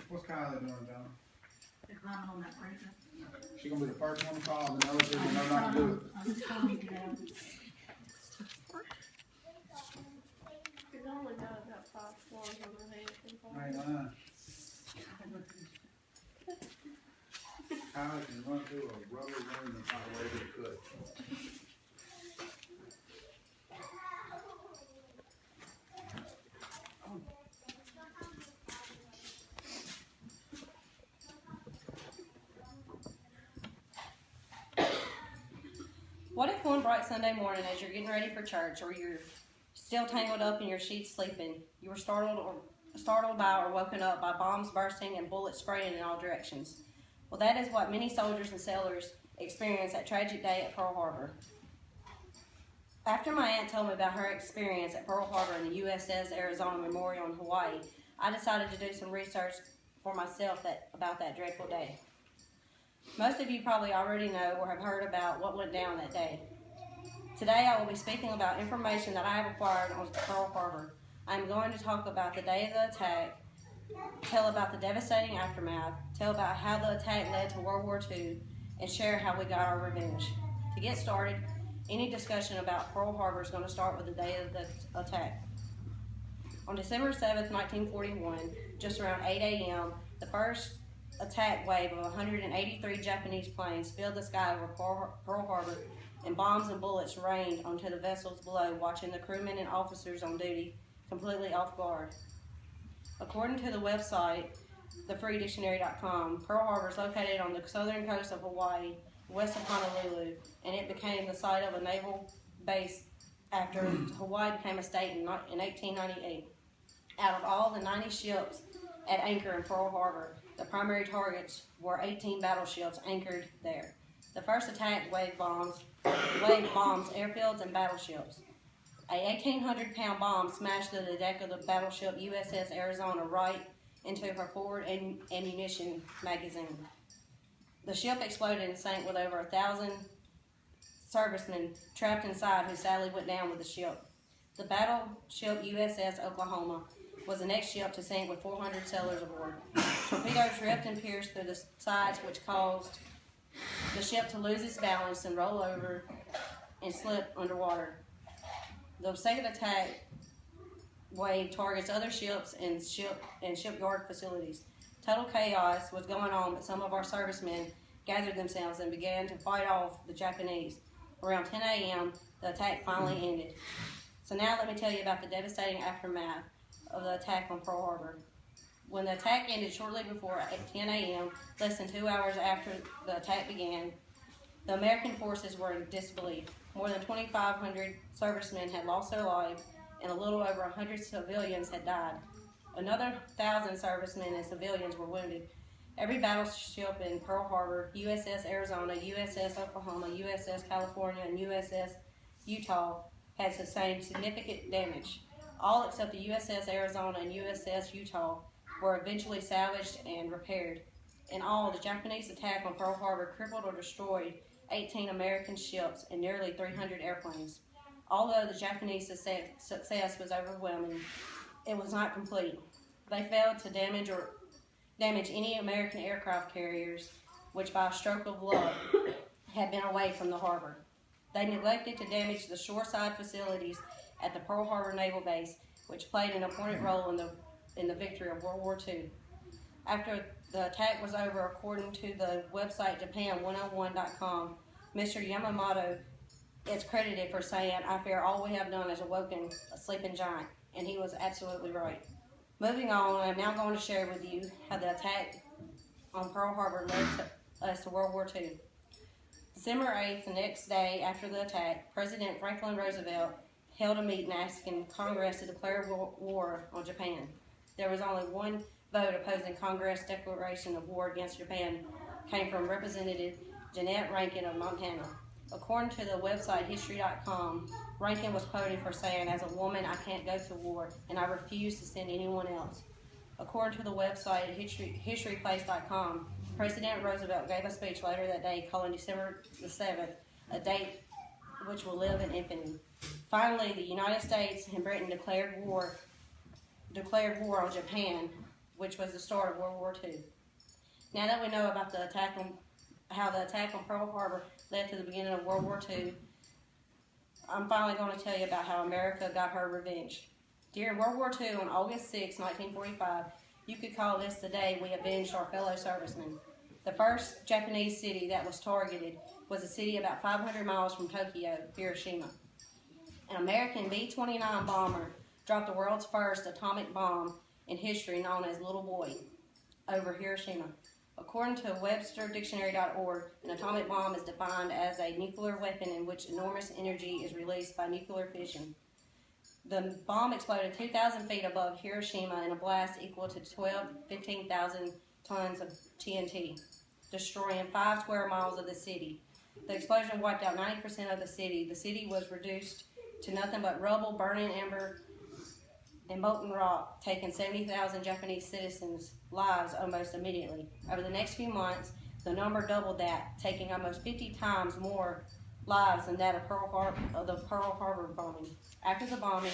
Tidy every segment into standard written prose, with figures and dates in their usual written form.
What's Kylie doing, Donna? They're climbing on that breaker. She gonna be the first one to call and the others who know not to do it. I'm just telling you now. He's only got about 5 floors overhead. I ain't lying. Kylie can run through a rubber room and find a way to could. What if one bright Sunday morning, as you're getting ready for church, or you're still tangled up in your sheets sleeping, you were startled by or woken up by bombs bursting and bullets spraying in all directions? Well, that is what many soldiers and sailors experienced that tragic day at Pearl Harbor. After my aunt told me about her experience at Pearl Harbor and the USS Arizona Memorial in Hawaii, I decided to do some research for myself about that dreadful day. Most of you probably already know or have heard about what went down that day. Today I will be speaking about information that I have acquired on Pearl Harbor. I am going to talk about the day of the attack, tell about the devastating aftermath, tell about how the attack led to World War II, and share how we got our revenge. To get started, any discussion about Pearl Harbor is going to start with the day of the attack. On December 7th, 1941, just around 8 a.m., the first attack wave of 183 Japanese planes filled the sky over Pearl Harbor, and bombs and bullets rained onto the vessels below, watching the crewmen and officers on duty completely off guard. According to the website, thefreedictionary.com, Pearl Harbor is located on the southern coast of Hawaii, west of Honolulu, and it became the site of a naval base after Hawaii became a state in 1898. Out of all the 90 ships at anchor in Pearl Harbor, the primary targets were 18 battleships anchored there. The first attack wave bombs airfields and battleships. A 1,800-pound bomb smashed through the deck of the battleship USS Arizona right into her forward ammunition magazine. The ship exploded and sank with over 1,000 servicemen trapped inside, who sadly went down with the ship. The battleship USS Oklahoma was the next ship to sink with 400 sailors aboard. Torpedoes ripped and pierced through the sides, which caused the ship to lose its balance and roll over and slip underwater. The second attack wave targets other ships and shipyard facilities. Total chaos was going on, but some of our servicemen gathered themselves and began to fight off the Japanese. Around 10 a.m., the attack finally ended. So now let me tell you about the devastating aftermath of the attack on Pearl Harbor. When the attack ended shortly before 10 a.m., less than 2 hours after the attack began, the American forces were in disbelief. More than 2,500 servicemen had lost their lives, and a little over 100 civilians had died. Another 1,000 servicemen and civilians were wounded. Every battleship in Pearl Harbor, USS Arizona, USS Oklahoma, USS California, and USS Utah had sustained significant damage. All except the USS Arizona and USS Utah were eventually salvaged and repaired. In all, the Japanese attack on Pearl Harbor crippled or destroyed 18 American ships and nearly 300 airplanes. Although the Japanese success was overwhelming, it was not complete. They failed to damage any American aircraft carriers, which by a stroke of luck had been away from the harbor. They neglected to damage the shoreside facilities at the Pearl Harbor Naval Base, which played an important role in the victory of World War II. After the attack was over, according to the website Japan101.com, Mr. Yamamoto is credited for saying, "I fear all we have done is awoken a sleeping giant," and he was absolutely right. Moving on, I'm now going to share with you how the attack on Pearl Harbor led us to World War II. December 8th, the next day after the attack, President Franklin Roosevelt held a meeting asking Congress to declare war on Japan. There was only one vote opposing Congress' declaration of war against Japan, came from Representative Jeannette Rankin of Montana. According to the website History.com, Rankin was quoted for saying, "As a woman, I can't go to war, and I refuse to send anyone else." According to the website HistoryPlace.com, President Roosevelt gave a speech later that day calling December the 7th a date which will live in infamy. Finally, the United States and Britain declared war declared war on Japan, which was the start of World War II. Now that we know about how the attack on Pearl Harbor led to the beginning of World War II, I'm finally going to tell you about how America got her revenge. During World War II, on August 6, 1945, you could call this the day we avenged our fellow servicemen. The first Japanese city that was targeted was a city about 500 miles from Tokyo, Hiroshima. An American B-29 bomber dropped the world's first atomic bomb in history, known as Little Boy, over Hiroshima. According to WebsterDictionary.org, an atomic bomb is defined as a nuclear weapon in which enormous energy is released by nuclear fission. The bomb exploded 2,000 feet above Hiroshima in a blast equal to 15,000 tons of TNT, destroying 5 square miles of the city. The explosion wiped out 90% of the city. The city was reduced to nothing but rubble, burning ember, and molten rock, taking 70,000 Japanese citizens' lives almost immediately. Over the next few months, the number doubled that, taking almost 50 times more lives than that of the Pearl Harbor bombing. After the bombing,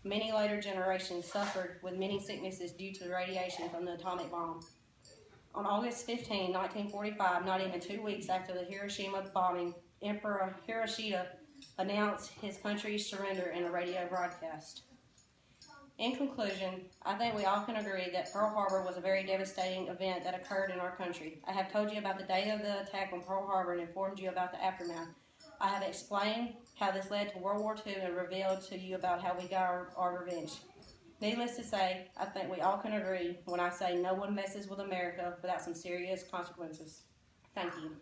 many later generations suffered with many sicknesses due to the radiation from the atomic bomb. On August 15, 1945, not even 2 weeks after the Hiroshima bombing, Emperor Hirohito announced his country's surrender in a radio broadcast. In conclusion, I think we all can agree that Pearl Harbor was a very devastating event that occurred in our country. I have told you about the date of the attack on Pearl Harbor and informed you about the aftermath. I have explained how this led to World War II and revealed to you about how we got our revenge. Needless to say, I think we all can agree when I say no one messes with America without some serious consequences. Thank you.